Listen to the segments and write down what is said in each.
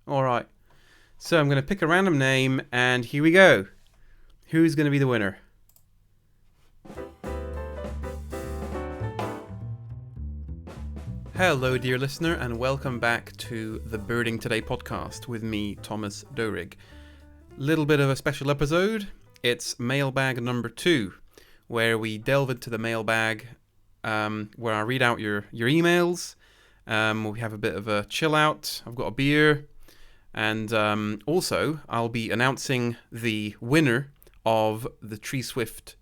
All right. So I'm going to pick a random name, and here we go. Who's going to be the winner? Hello, dear listener, and welcome back to the Birding Today podcast with me, Thomas Doerig. Little bit of a special episode. It's Mailbag number 2, where we delve into the mailbag, where I read out your emails. We have a bit of a chill out. I've got a beer. And also, I'll be announcing the winner of the Treeswift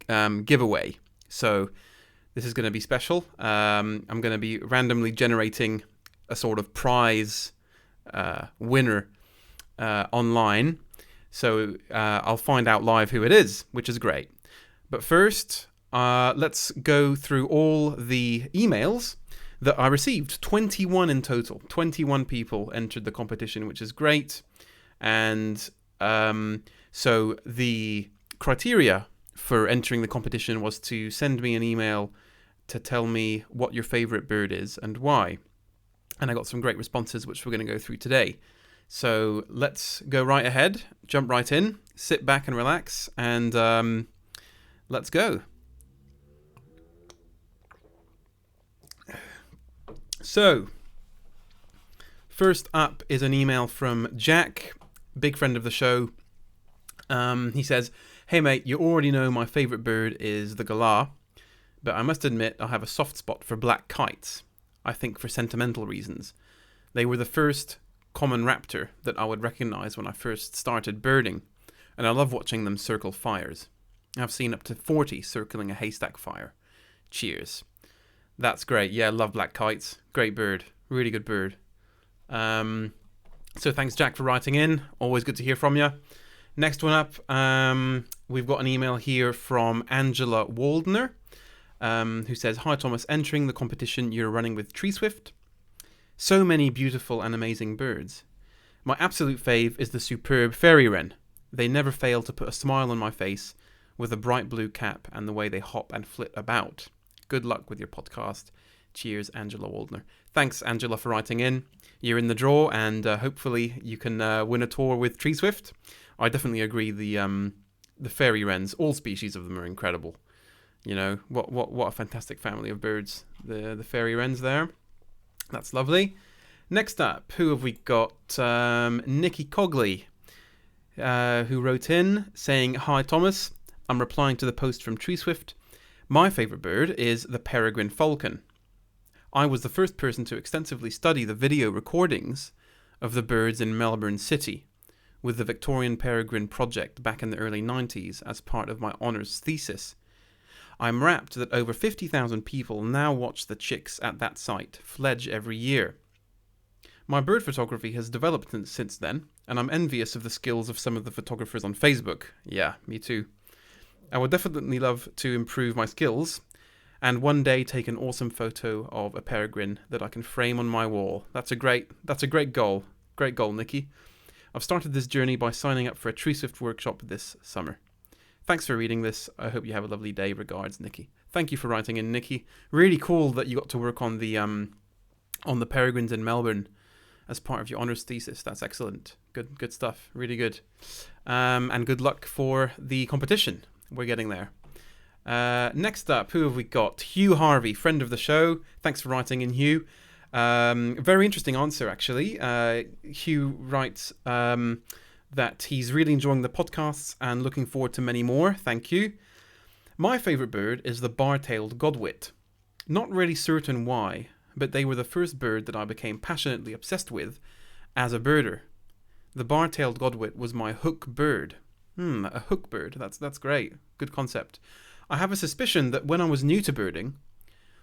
giveaway. So this is going to be special. I'm going to be randomly generating a sort of prize winner online. So I'll find out live who it is, which is great. But first, let's go through all the emails that I received. 21 in total. 21 people entered the competition, which is great. And so the criteria for entering the competition was to send me an email to tell me what your favorite bird is and why. And I got some great responses, which we're going to go through today. So let's go right ahead, jump right in, sit back and relax, and let's go. So, first up is an email from Jack, big friend of the show. He says, "Hey mate, you already know my favourite bird is the galah, but I must admit I have a soft spot for black kites, I think for sentimental reasons. They were the first common raptor that I would recognise when I first started birding, and I love watching them circle fires. I've seen up to 40 circling a haystack fire. Cheers." That's great. Yeah, love black kites. Great bird. Really good bird. So thanks, Jack, for writing in. Always good to hear from you. Next one up, we've got an email here from Angela Waldner, who says, "Hi, Thomas. Entering the competition you're running with Treeswift. So many beautiful and amazing birds. My absolute fave is the superb fairy wren. They never fail to put a smile on my face with a bright blue cap and the way they hop and flit about. Good luck with your podcast. Cheers, Angela Waldner." Thanks, Angela, for writing in. You're in the draw, and hopefully you can win a tour with Treeswift. I definitely agree. The fairy wrens, all species of them, are incredible. You know, what a fantastic family of birds. The fairy wrens there. That's lovely. Next up, who have we got? Nikki Cogley, who wrote in saying, "Hi, Thomas. I'm replying to the post from Treeswift. My favourite bird is the peregrine falcon. I was the first person to extensively study the video recordings of the birds in Melbourne City with the Victorian Peregrine Project back in the early 90s as part of my honours thesis. I'm rapt that over 50,000 people now watch the chicks at that site fledge every year. My bird photography has developed since then, and I'm envious of the skills of some of the photographers on Facebook. Yeah, me too. I would definitely love to improve my skills and one day take an awesome photo of a peregrine that I can frame on my wall. That's a great goal. Great goal, Nikki. I've started this journey by signing up for a Treeswift workshop this summer. Thanks for reading this. I hope you have a lovely day. Regards, Nikki." Thank you for writing in, Nikki. Really cool that you got to work on the peregrines in Melbourne as part of your honours thesis. That's excellent. Good stuff. Really good. And good luck for the competition. We're getting there. Next up, who have we got? Hugh Harvey, friend of the show. Thanks for writing in, Hugh. Very interesting answer, actually. Hugh writes that he's really enjoying the podcasts and looking forward to many more. Thank you. My favourite bird is the bar-tailed godwit. Not really certain why, but they were the first bird that I became passionately obsessed with as a birder. The bar-tailed godwit was my hook bird. A hook bird. That's great. Good concept. I have a suspicion that when I was new to birding,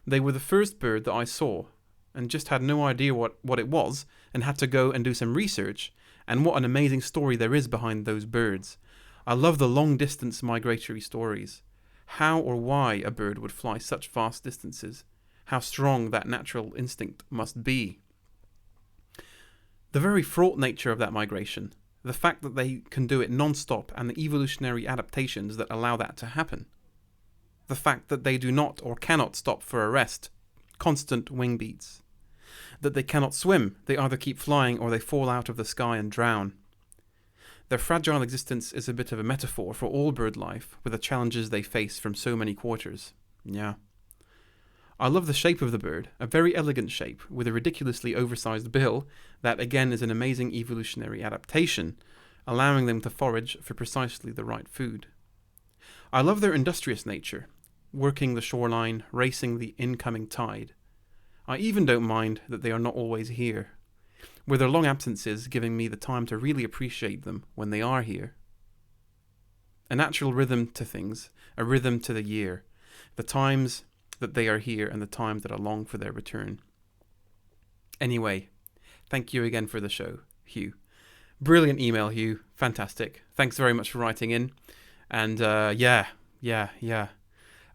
they were the first bird that I saw and just had no idea what it was and had to go and do some research, and what an amazing story there is behind those birds. I love the long-distance migratory stories. How or why a bird would fly such vast distances. How strong that natural instinct must be. The very fraught nature of that migration. The fact that they can do it non-stop and the evolutionary adaptations that allow that to happen. The fact that they do not or cannot stop for a rest. Constant wing beats. that they cannot swim. They either keep flying or they fall out of the sky and drown. Their fragile existence is a bit of a metaphor for all bird life, with the challenges they face from so many quarters. Yeah. I love the shape of the bird, a very elegant shape, with a ridiculously oversized bill that again is an amazing evolutionary adaptation, allowing them to forage for precisely the right food. I love their industrious nature, working the shoreline, racing the incoming tide. I even don't mind that they are not always here, with their long absences giving me the time to really appreciate them when they are here. A natural rhythm to things, a rhythm to the year, the times that they are here and the times that I long for their return. Anyway, thank you again for the show, Hugh. Brilliant email, Hugh. Fantastic. Thanks very much for writing in. And yeah.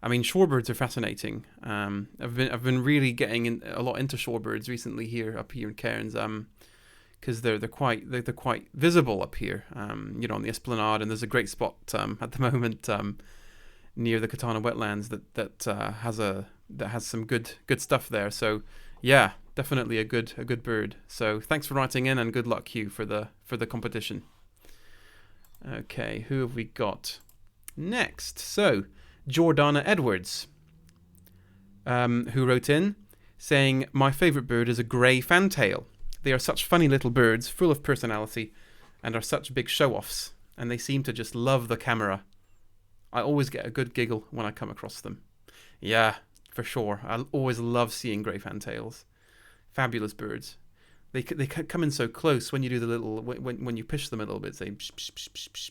I mean, shorebirds are fascinating. I've been really getting a lot into shorebirds recently up here in Cairns, because they're quite visible up here. On the Esplanade, and there's a great spot at the moment near the Katana wetlands that has some good stuff there. So yeah, definitely a good bird. So thanks for writing in, and good luck, Hugh, for the competition. Okay, who have we got next? So Jordana Edwards, who wrote in saying, my favourite bird is a grey fantail. They are such funny little birds, full of personality, and are such big show-offs, and they seem to just love the camera. I always get a good giggle when I come across them. Yeah, for sure. I always love seeing grey fantails. Fabulous birds. They come in so close when you do the little, when you push them a little bit, say psh, psh, psh, psh, psh.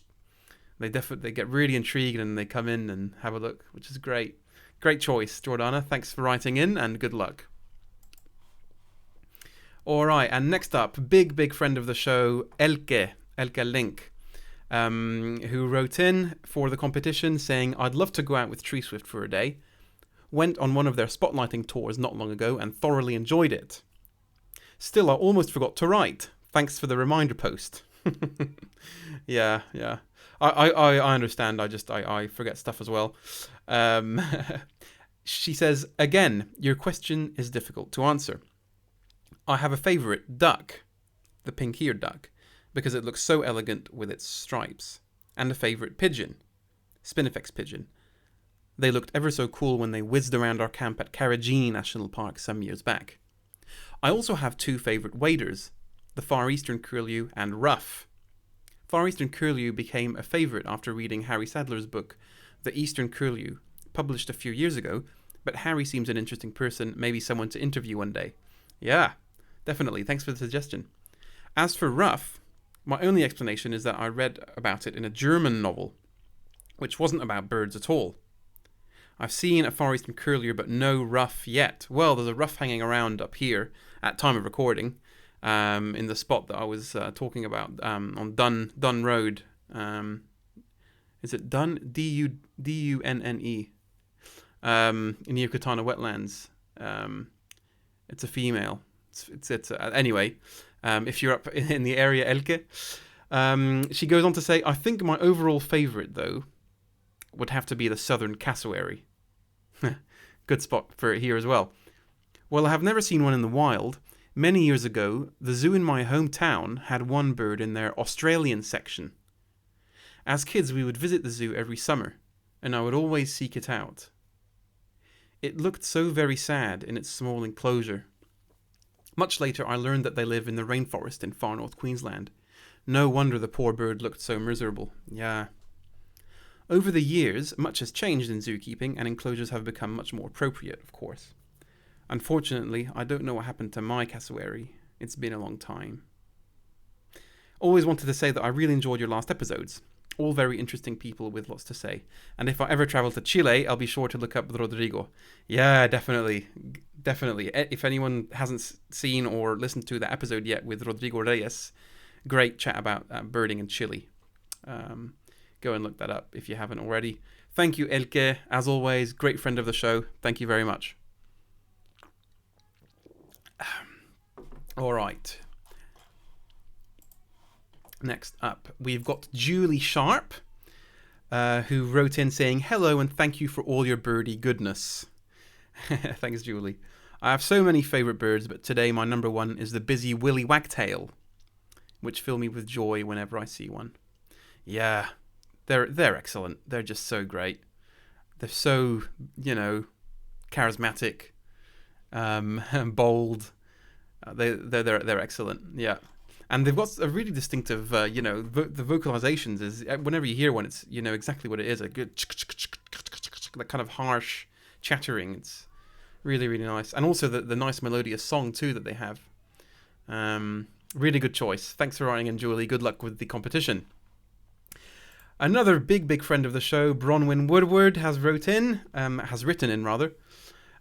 They get really intrigued and they come in and have a look, which is great. Great choice, Jordana. Thanks for writing in, and good luck. All right, and next up, big friend of the show, Elke Link, who wrote in for the competition saying, I'd love to go out with Treeswift for a day. Went on one of their spotlighting tours not long ago and thoroughly enjoyed it. Still, I almost forgot to write. Thanks for the reminder post. Yeah. I understand. I forget stuff as well. She says, again, your question is difficult to answer. I have a favourite duck, the pink-eared duck, because it looks so elegant with its stripes, and a favourite pigeon, Spinifex pigeon. They looked ever so cool when they whizzed around our camp at Carrageen National Park some years back. I also have two favourite waders, the Far Eastern curlew and Ruff. Far Eastern curlew became a favourite after reading Harry Sadler's book, The Eastern Curlew, published a few years ago, but Harry seems an interesting person, maybe someone to interview one day. Yeah, definitely. Thanks for the suggestion. As for Ruff, my only explanation is that I read about it in a German novel, which wasn't about birds at all. I've seen a Far Eastern curlew, but no Ruff yet. Well, there's a Ruff hanging around up here at time of recording, in the spot that I was talking about, on Dun Road. Is it Dun? D-U-N-N-E. Near Katana wetlands. It's a female. Anyway, if you're up in the area, Elke. She goes on to say, I think my overall favourite, though, would have to be the southern cassowary. Good spot for it here as well. Well, I have never seen one in the wild. Many years ago, the zoo in my hometown had one bird in their Australian section. As kids, we would visit the zoo every summer, and I would always seek it out. It looked so very sad in its small enclosure. Much later, I learned that they live in the rainforest in far north Queensland. No wonder the poor bird looked so miserable. Yeah. Over the years, much has changed in zookeeping, and enclosures have become much more appropriate, of course. Unfortunately, I don't know what happened to my cassowary. It's been a long time. Always wanted to say that I really enjoyed your last episodes. All very interesting people with lots to say. And if I ever travel to Chile, I'll be sure to look up Rodrigo. Yeah, definitely. Definitely. If anyone hasn't seen or listened to that episode yet with Rodrigo Reyes, great chat about birding in Chile. Go and look that up if you haven't already. Thank you, Elke. As always, great friend of the show. Thank you very much. All right. Next up, we've got Julie Sharp, who wrote in saying, hello and thank you for all your birdie goodness. Thanks, Julie. I have so many favourite birds, but today my number one is the busy willy wagtail, which fill me with joy whenever I see one. Yeah, they're excellent. They're just so great. They're so, charismatic, bold. They're excellent. Yeah. And they've got a really distinctive, the vocalizations is whenever you hear one, it's exactly what it is. A good that kind of harsh chattering. It's really, really nice, and also the nice melodious song too that they have. Really good choice. Thanks for writing in, Julie. Good luck with the competition. Another big friend of the show, Bronwyn Woodward, has written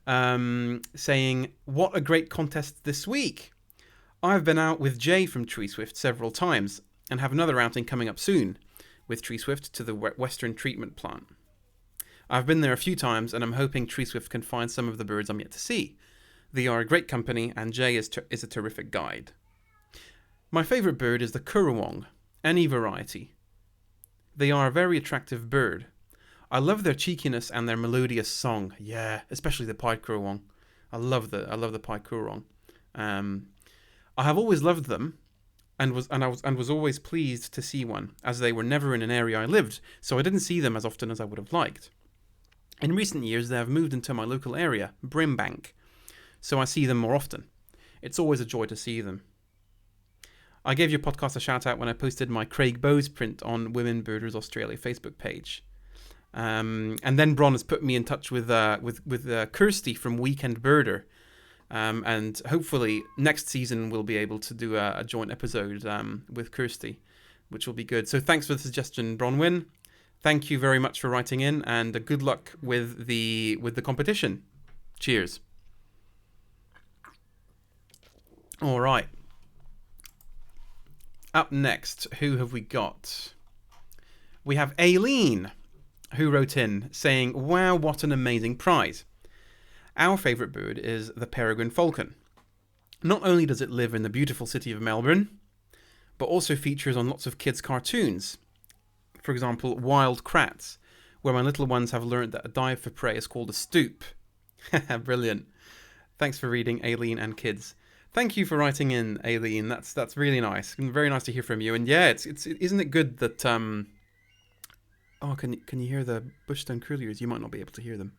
in, saying, "What a great contest this week! I've been out with Jay from Treeswift several times and have another outing coming up soon with Treeswift to the Western Treatment Plant. I've been there a few times and I'm hoping Treeswift can find some of the birds I'm yet to see. They are a great company and Jay is a terrific guide. My favourite bird is the currawong, any variety. They are a very attractive bird. I love their cheekiness and their melodious song. Yeah, especially the pied currawong. I love the pied currawong. I have always loved them, and was always pleased to see one, as they were never in an area I lived, so I didn't see them as often as I would have liked. In recent years, they have moved into my local area, Brimbank, so I see them more often. It's always a joy to see them. I gave your podcast a shout out when I posted my Craig Bowes print on Women Birders Australia Facebook page. And then Bron has put me in touch with Kirsty from Weekend Birder. And hopefully next season we'll be able to do a joint episode with Kirsty, which will be good. So thanks for the suggestion, Bronwyn. Thank you very much for writing in, and good luck with the competition. Cheers. All right. Up next, who have we got? We have Aileen, who wrote in saying, "Wow, what an amazing prize. Our favourite bird is the peregrine falcon. Not only does it live in the beautiful city of Melbourne, but also features on lots of kids' cartoons. For example, Wild Kratts, where my little ones have learned that a dive for prey is called a stoop." Brilliant. Thanks for reading, Aileen and kids. Thank you for writing in, Aileen. That's really nice. Very nice to hear from you. And yeah, it's isn't it good that oh, can you hear the bushstone curlews? You might not be able to hear them.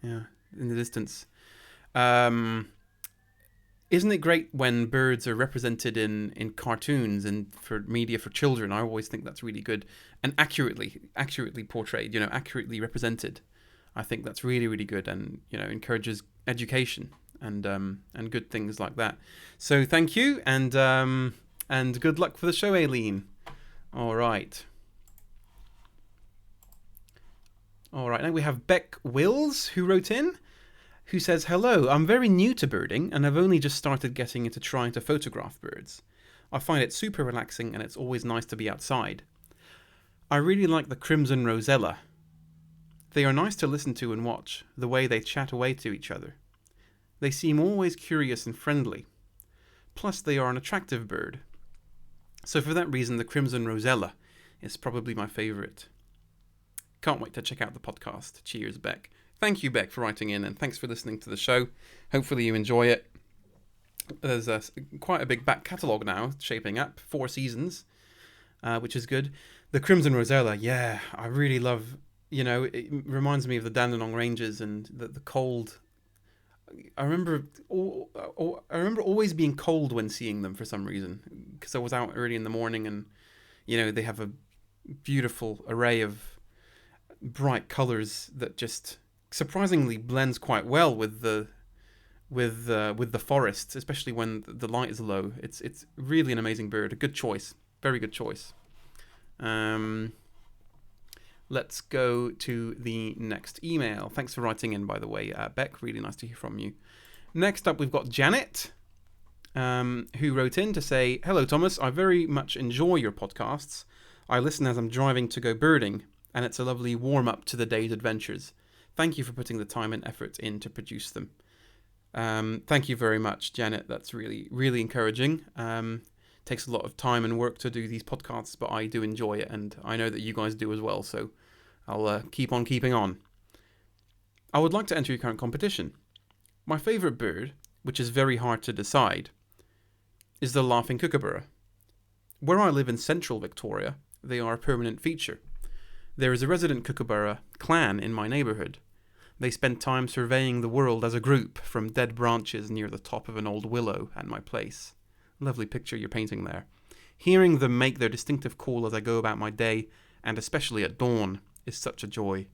Yeah, in the distance. Isn't it great when birds are represented in cartoons and for media for children? I always think that's really good and accurately portrayed, accurately represented. I think that's really, really good, and encourages education and good things like that. So thank you, and good luck for the show, Aileen. All right. Now we have Beck Wills, who wrote in, who says, "Hello, I'm very new to birding and I've only just started getting into trying to photograph birds. I find it super relaxing and it's always nice to be outside. I really like the crimson rosella. They are nice to listen to and watch, the way they chat away to each other. They seem always curious and friendly. Plus they are an attractive bird. So for that reason, the crimson rosella is probably my favourite. Can't wait to check out the podcast. Cheers, Beck." Thank you, Beck, for writing in, and thanks for listening to the show. Hopefully you enjoy it. There's quite a big back catalogue now shaping up, 4 seasons, which is good. The Crimson Rosella, yeah, I really love, it reminds me of the Dandenong Ranges and the cold. I remember always being cold when seeing them for some reason, because I was out early in the morning and, they have a beautiful array of bright colours that just surprisingly blends quite well with the forest, especially when the light is low. It's really an amazing bird. A good choice, very good choice. Let's go to the next email. Thanks for writing in, by the way, Beck. Really nice to hear from you. Next up, we've got Janet, who wrote in to say, "Hello, Thomas. I very much enjoy your podcasts. I listen as I'm driving to go birding, and it's a lovely warm-up to the day's adventures. Thank you for putting the time and effort in to produce them." Thank you very much, Janet. That's really, really encouraging. Takes a lot of time and work to do these podcasts, but I do enjoy it, and I know that you guys do as well, so I'll keep on keeping on. I would like to enter your current competition. My favourite bird, which is very hard to decide, is the laughing kookaburra. Where I live in central Victoria, they are a permanent feature. There is a resident kookaburra clan in my neighbourhood. They spend time surveying the world as a group from dead branches near the top of an old willow at my place. Lovely picture you're painting there. Hearing them make their distinctive call as I go about my day, and especially at dawn, is such a joy.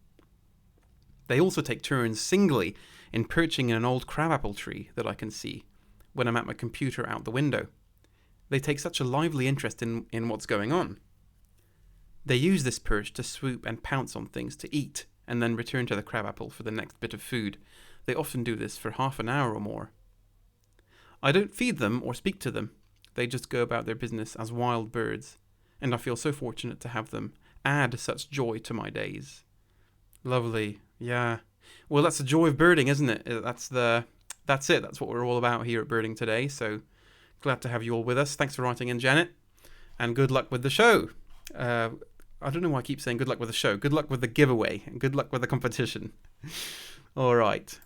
They also take turns singly in perching in an old crabapple tree that I can see when I'm at my computer out the window. They take such a lively interest in what's going on. They use this perch to swoop and pounce on things to eat, and then return to the crabapple for the next bit of food. They often do this for half an hour or more. I don't feed them or speak to them. They just go about their business as wild birds, and I feel so fortunate to have them add such joy to my days. Lovely, yeah. Well, that's the joy of birding, isn't it? That's it. That's what we're all about here at Birding Today. So glad to have you all with us. Thanks for writing in, Janet, and good luck with the show. I don't know why I keep saying good luck with the show. Good luck with the giveaway, and good luck with the competition. All right,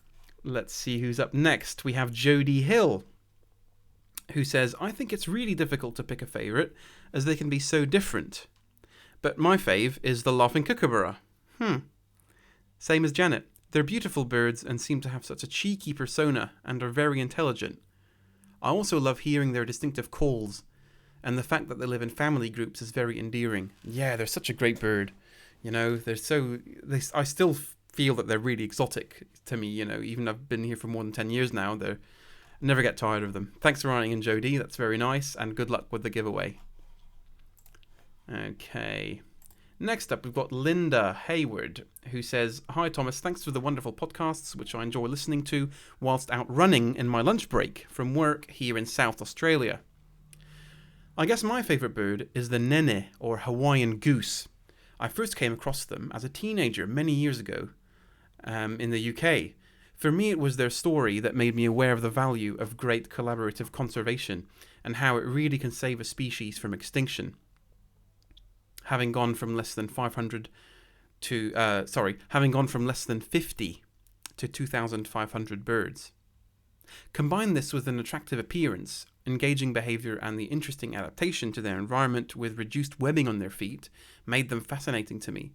let's see who's up next. We have Jody Hill, who says, I think it's really difficult to pick a favourite, as they can be so different. But my fave is the laughing kookaburra. Same as Janet. They're beautiful birds and seem to have such a cheeky persona and are very intelligent. I also love hearing their distinctive calls, and the fact that they live in family groups is very endearing. Yeah, they're such a great bird. You know, I still feel that they're really exotic to me, you know, even I've been here for more than 10 years now. Never get tired of them. Thanks for writing in, Jody. That's very nice, and good luck with the giveaway. Okay. Next up, we've got Linda Hayward, who says, Hi Thomas, thanks for the wonderful podcasts, which I enjoy listening to whilst out running in my lunch break from work here in South Australia. I guess my favourite bird is the nene, or Hawaiian goose. I first came across them as a teenager many years ago in the UK. For me, it was their story that made me aware of the value of great collaborative conservation and how it really can save a species from extinction. Having gone from less than 50 to 2,500 birds. Combine this with an attractive appearance, engaging behaviour, and the interesting adaptation to their environment with reduced webbing on their feet made them fascinating to me.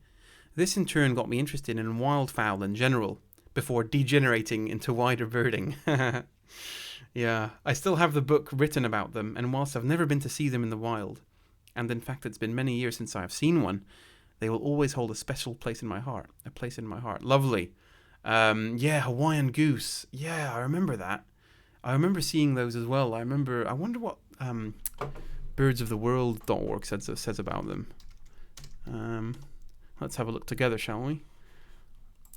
This in turn got me interested in wildfowl in general, before degenerating into wider birding. Yeah, I still have the book written about them, and whilst I've never been to see them in the wild, and in fact it's been many years since I've seen one, they will always hold a special place in my heart. Lovely. Yeah, Hawaiian goose. Yeah, I remember that. I remember seeing those as well. I wonder what birdsoftheworld.org says about them. Let's have a look together, shall we?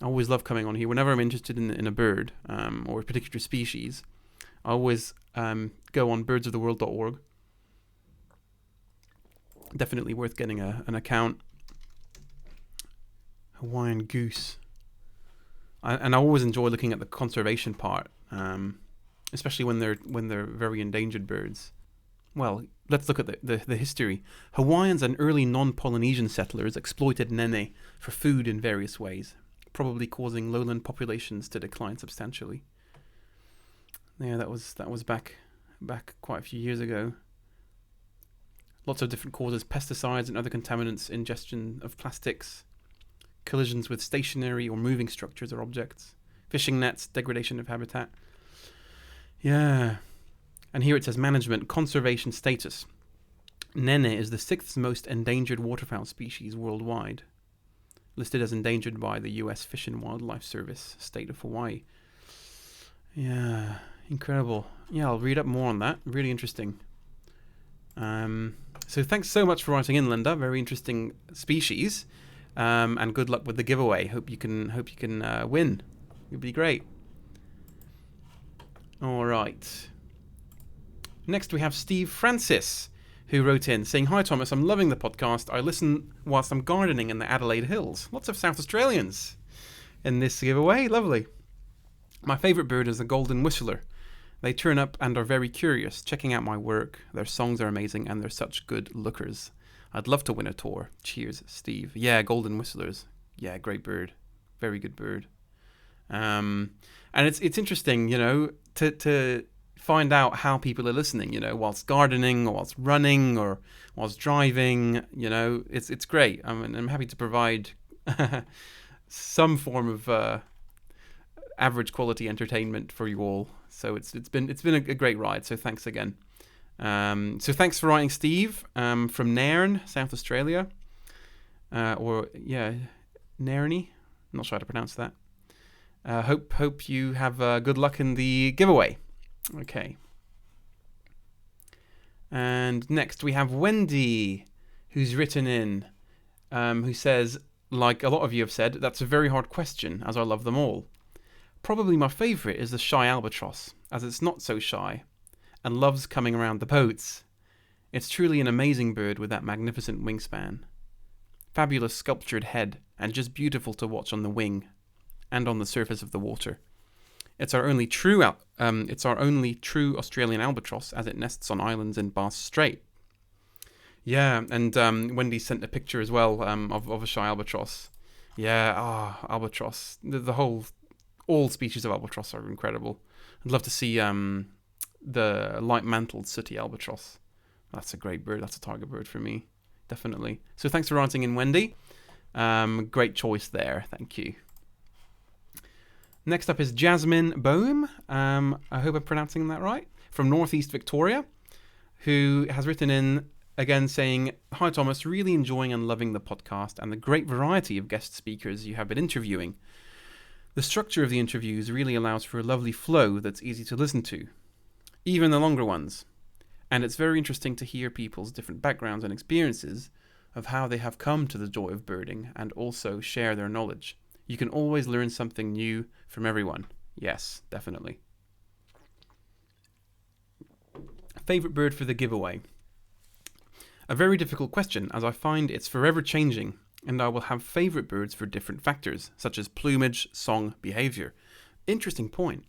I always love coming on here. Whenever I'm interested in a bird or a particular species, I always go on birdsoftheworld.org. Definitely worth getting an account. Hawaiian goose. And I always enjoy looking at the conservation part, especially when they're very endangered birds. Well, let's look at the history. Hawaiians and early non-Polynesian settlers exploited nene for food in various ways, probably causing lowland populations to decline substantially. Yeah, that was back quite a few years ago. Lots of different causes: pesticides and other contaminants, ingestion of plastics, collisions with stationary or moving structures or objects, fishing nets, degradation of habitat. Yeah. And here it says management, conservation status. Nene is the 6th most endangered waterfowl species worldwide, listed as endangered by the US Fish and Wildlife Service, state of Hawaii. Yeah, incredible. Yeah, I'll read up more on that. Really interesting. So thanks so much for writing in, Linda. Very interesting species. And good luck with the giveaway. Hope you can win. It'd be great. All right. Next we have Steve Francis, who wrote in saying, Hi Thomas, I'm loving the podcast. I listen whilst I'm gardening in the Adelaide Hills. Lots of South Australians in this giveaway. Lovely. My favourite bird is the golden whistler. They turn up and are very curious, checking out my work. Their songs are amazing and they're such good lookers. I'd love to win a tour. Cheers, Steve. Yeah, golden whistlers. Yeah, great bird. Very good bird. And it's interesting, to find out how people are listening, whilst gardening or whilst running or whilst driving. It's great. I'm happy to provide some form of average quality entertainment for you all. So it's been a great ride. So thanks again. So thanks for writing, Steve, from Nairn, South Australia, Nairnie. I'm not sure how to pronounce that. Hope you have good luck in the giveaway. Okay. And next we have Wendy, who's written in, who says, like a lot of you have said, that's a very hard question, as I love them all. Probably my favourite is the shy albatross, as it's not so shy, and loves coming around the boats. It's truly an amazing bird with that magnificent wingspan. Fabulous sculptured head, and just beautiful to watch on the wing, and on the surface of the water. It's our only true Australian albatross, as it nests on islands in Bass Strait. Yeah, and Wendy sent a picture as well of a shy albatross. Yeah, albatross. All species of albatross are incredible. I'd love to see the light-mantled sooty albatross. That's a great bird. That's a target bird for me, definitely. So thanks for writing in, Wendy. Great choice there. Thank you. Next up is Jasmine Boehm. I hope I'm pronouncing that right. From Northeast Victoria, who has written in again saying, "Hi Thomas, really enjoying and loving the podcast and the great variety of guest speakers you have been interviewing. The structure of the interviews really allows for a lovely flow that's easy to listen to, even the longer ones. And it's very interesting to hear people's different backgrounds and experiences of how they have come to the joy of birding and also share their knowledge. You can always learn something new from everyone." Yes, definitely. Favorite bird for the giveaway? A very difficult question, as I find it's forever changing, and I will have favorite birds for different factors, such as plumage, song, behavior. Interesting point.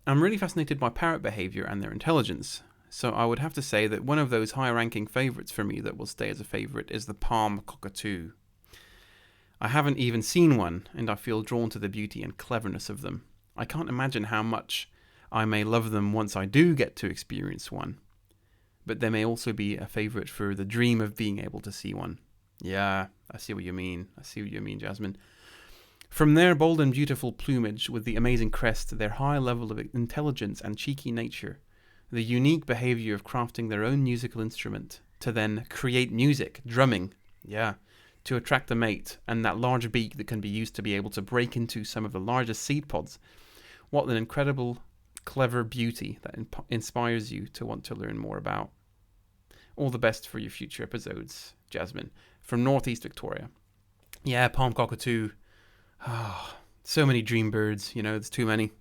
I'm really fascinated by parrot behavior and their intelligence, so I would have to say that one of those high-ranking favorites for me that will stay as a favorite is the palm cockatoo. I haven't even seen one, and I feel drawn to the beauty and cleverness of them. I can't imagine how much I may love them once I do get to experience one. But they may also be a favourite for the dream of being able to see one. Yeah, I see what you mean. Jasmine. From their bold and beautiful plumage with the amazing crest, their high level of intelligence and cheeky nature, the unique behaviour of crafting their own musical instrument, to then create music, drumming, to attract a mate, and that large beak that can be used to be able to break into some of the largest seed pods. What an incredible, clever beauty that inspires you to want to learn more about. All the best for your future episodes, Jasmine. From Northeast Victoria. Yeah, palm cockatoo. So many dream birds, there's too many.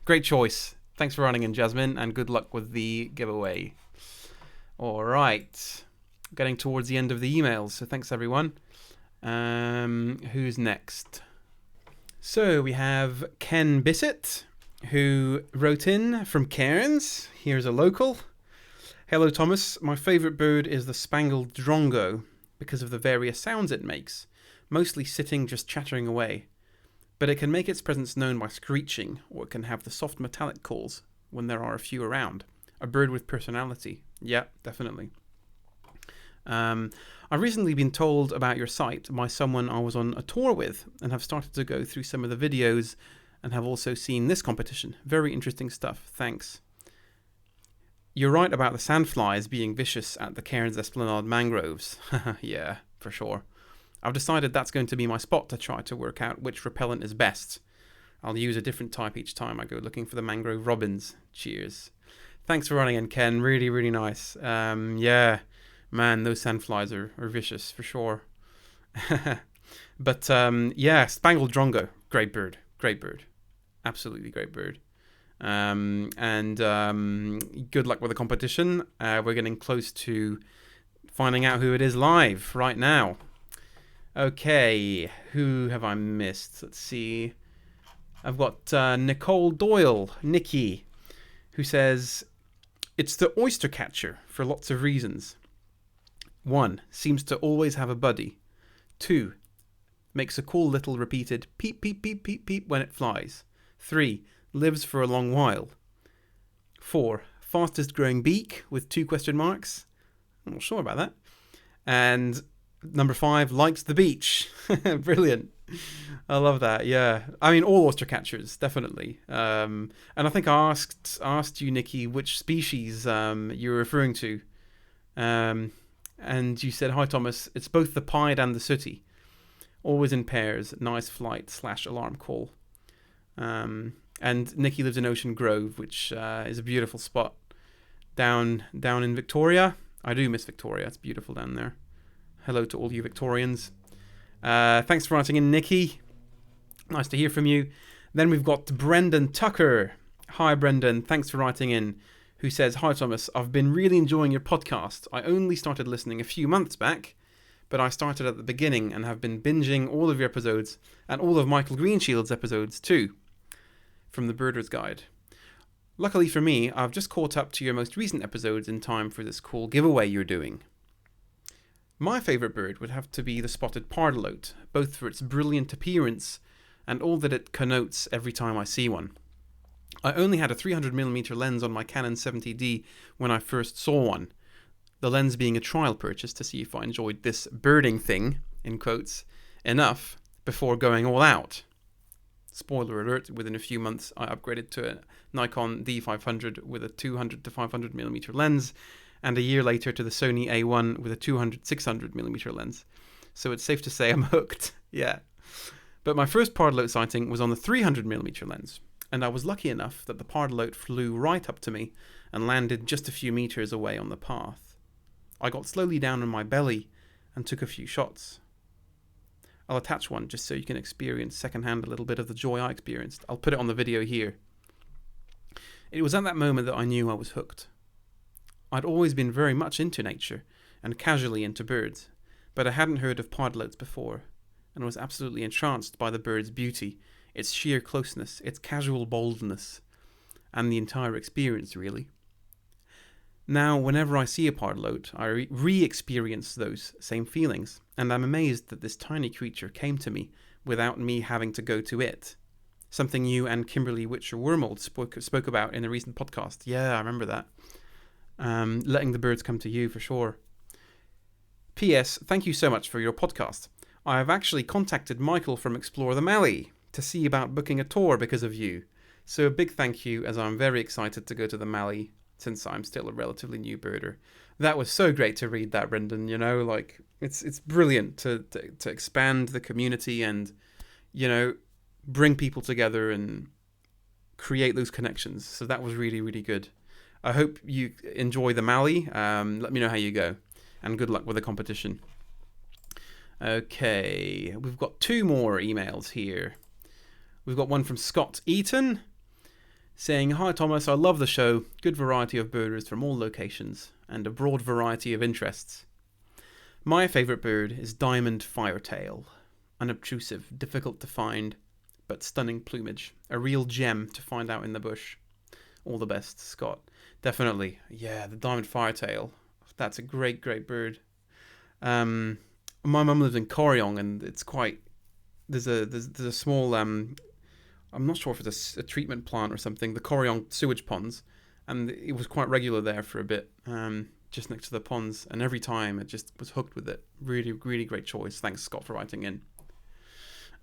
Great choice. Thanks for running in, Jasmine, and good luck with the giveaway. All right. Getting towards the end of the emails, so thanks everyone. Who's next? So we have Ken Bissett, who wrote in from Cairns. Here's a local. "Hello Thomas, my favourite bird is the spangled drongo because of the various sounds it makes, mostly sitting just chattering away. But it can make its presence known by screeching, or it can have the soft metallic calls when there are a few around. A bird with personality." Yeah, definitely. I've recently been told about your site by someone I was on a tour with and have started to go through some of the videos and have also seen this competition. Very interesting stuff. Thanks. You're right about the sandflies being vicious at the Cairns Esplanade mangroves. Yeah, for sure. I've decided that's going to be my spot to try to work out which repellent is best. I'll use a different type each time I go looking for the mangrove robins. Cheers. Thanks for running in, Ken. Really, really nice. Yeah. Man, those sandflies are vicious for sure. But yeah, spangled drongo, great bird. Absolutely great bird. And good luck with the competition. We're getting close to finding out who it is live right now. Okay, who have I missed? Let's see. I've got Nicole Doyle, Nikki, who says, "It's the oyster catcher for lots of reasons. 1. Seems to always have a buddy. 2. Makes a cool little repeated peep, peep, peep, peep, peep when it flies. 3. Lives for a long while. 4. Fastest growing beak with 2 question marks. I'm not sure about that. And number 5, likes the beach. Brilliant. I love that. Yeah. I mean, all oyster catchers, definitely. And I think I asked you, Nikki, which species you were referring to. And you said, hi, Thomas. It's both the pied and the sooty. Always in pairs. Nice flight / alarm call. And Nikki lives in Ocean Grove, which is a beautiful spot down in Victoria. I do miss Victoria. It's beautiful down there. Hello to all you Victorians. Thanks for writing in, Nikki. Nice to hear from you. Then we've got Brendan Tucker. Hi, Brendan. Thanks for writing in. Who says, hi, Thomas. I've been really enjoying your podcast. I only started listening a few months back, but I started at the beginning and have been binging all of your episodes and all of Michael Greenshield's episodes too, from the Birder's Guide. Luckily for me, I've just caught up to your most recent episodes in time for this cool giveaway you're doing. My favourite bird would have to be the spotted pardalote, both for its brilliant appearance and all that it connotes every time I see one. I only had a 300mm lens on my Canon 70D when I first saw one, the lens being a trial purchase to see if I enjoyed this birding thing, in quotes, enough before going all out. Spoiler alert, within a few months I upgraded to a Nikon D500 with a 200 to 500mm lens, and a year later to the Sony A1 with a 200-600mm lens. So it's safe to say I'm hooked, yeah. But my first pardalote sighting was on the 300mm lens, and I was lucky enough that the pardalote flew right up to me and landed just a few meters away on the path. I got slowly down on my belly and took a few shots. I'll attach one just so you can experience secondhand a little bit of the joy I experienced. I'll put it on the video here. It was at that moment that I knew I was hooked. I'd always been very much into nature and casually into birds, but I hadn't heard of pardalotes before and was absolutely entranced by the bird's beauty, its sheer closeness, its casual boldness, and the entire experience, really. Now, whenever I see a pardalote, I re-experience those same feelings, and I'm amazed that this tiny creature came to me without me having to go to it. Something you and Kimberly Witcher-Wormold spoke about in a recent podcast. Yeah, I remember that. Letting the birds come to you, for sure. P.S. Thank you so much for your podcast. I have actually contacted Michael from Explore the Mallee to see about booking a tour because of you. So a big thank you, as I'm very excited to go to the Mallee, since I'm still a relatively new birder. That was so great to read that, Brendan, you know, like, it's brilliant to expand the community and, you know, bring people together and create those connections. So that was really, really good. I hope you enjoy the Mallee. Let me know how you go, and good luck with the competition. Okay, we've got 2 more emails here. We've got one from Scott Eaton saying, hi Thomas, I love the show. Good variety of birders from all locations and a broad variety of interests. My favourite bird is diamond firetail. Unobtrusive, difficult to find, but stunning plumage. A real gem to find out in the bush. All the best, Scott. Definitely. Yeah, the diamond firetail. That's a great, great bird. My mum lives in Corryong, and it's quite... There's a small... I'm not sure if it's a treatment plant or something, the Corryong sewage ponds, and it was quite regular there for a bit, just next to the ponds, and every time it just was hooked with it. Really, really great choice. Thanks, Scott, for writing in.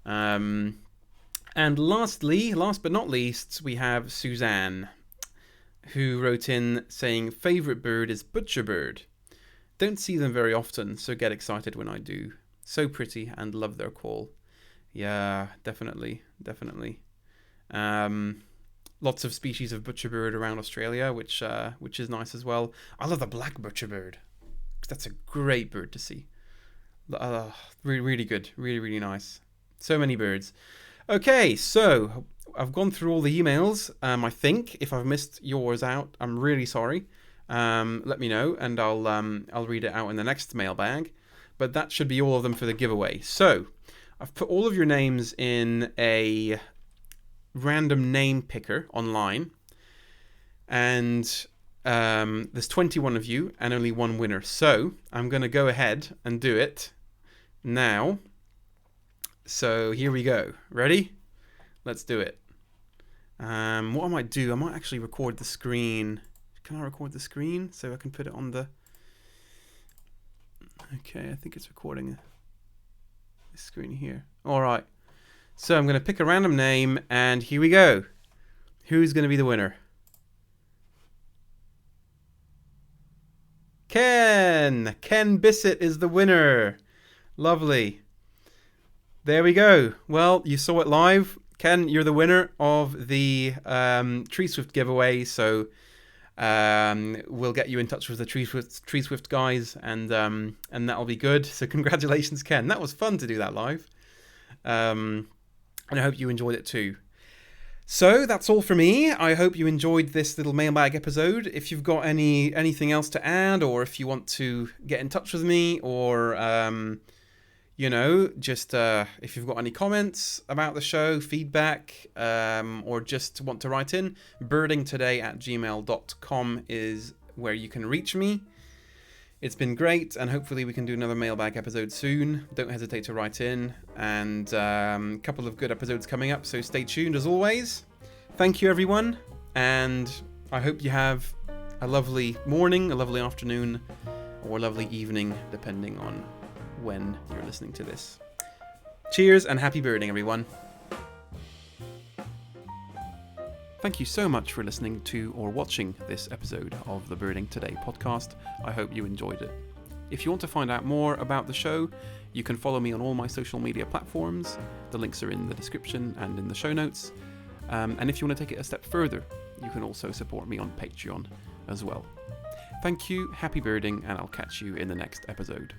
And lastly, last but not least, we have Suzanne, who wrote in saying, favourite bird is butcherbird. Don't see them very often, so get excited when I do. So pretty and love their call. Yeah, definitely. Lots of species of butcherbird around Australia, which is nice as well. I love the black butcherbird. That's a great bird to see. Really, really good. Really, really nice. So many birds. Okay, so I've gone through all the emails. I think if I've missed yours out, I'm really sorry. Let me know, and I'll read it out in the next mailbag. But that should be all of them for the giveaway. So I've put all of your names in a random name picker online, and there's 21 of you and only one winner. So I'm going to go ahead and do it now. So here we go. Ready? Let's do it. What I might do, I might actually record the screen. Can I record the screen so I can put it on the... Okay, I think it's recording this screen here. All right. So I'm going to pick a random name, and here we go. Who's going to be the winner? Ken! Ken Bissett is the winner. Lovely. There we go. Well, you saw it live. Ken, you're the winner of the Treeswift giveaway. So we'll get you in touch with the Treeswift guys, and that'll be good. So congratulations, Ken. That was fun to do that live. And I hope you enjoyed it too. So that's all for me. I hope you enjoyed this little mailbag episode. If you've got anything else to add, or if you want to get in touch with me, or just if you've got any comments about the show, feedback, or just want to write in, birdingtoday@gmail.com is where you can reach me. It's been great, and hopefully we can do another mailbag episode soon. Don't hesitate to write in, and a couple of good episodes coming up, so stay tuned as always. Thank you, everyone, and I hope you have a lovely morning, a lovely afternoon, or a lovely evening, depending on when you're listening to this. Cheers and happy birding, everyone. Thank you so much for listening to or watching this episode of the Birding Today podcast. I hope you enjoyed it. If you want to find out more about the show, you can follow me on all my social media platforms. The links are in the description and in the show notes. And if you want to take it a step further, you can also support me on Patreon as well. Thank you, happy birding, and I'll catch you in the next episode.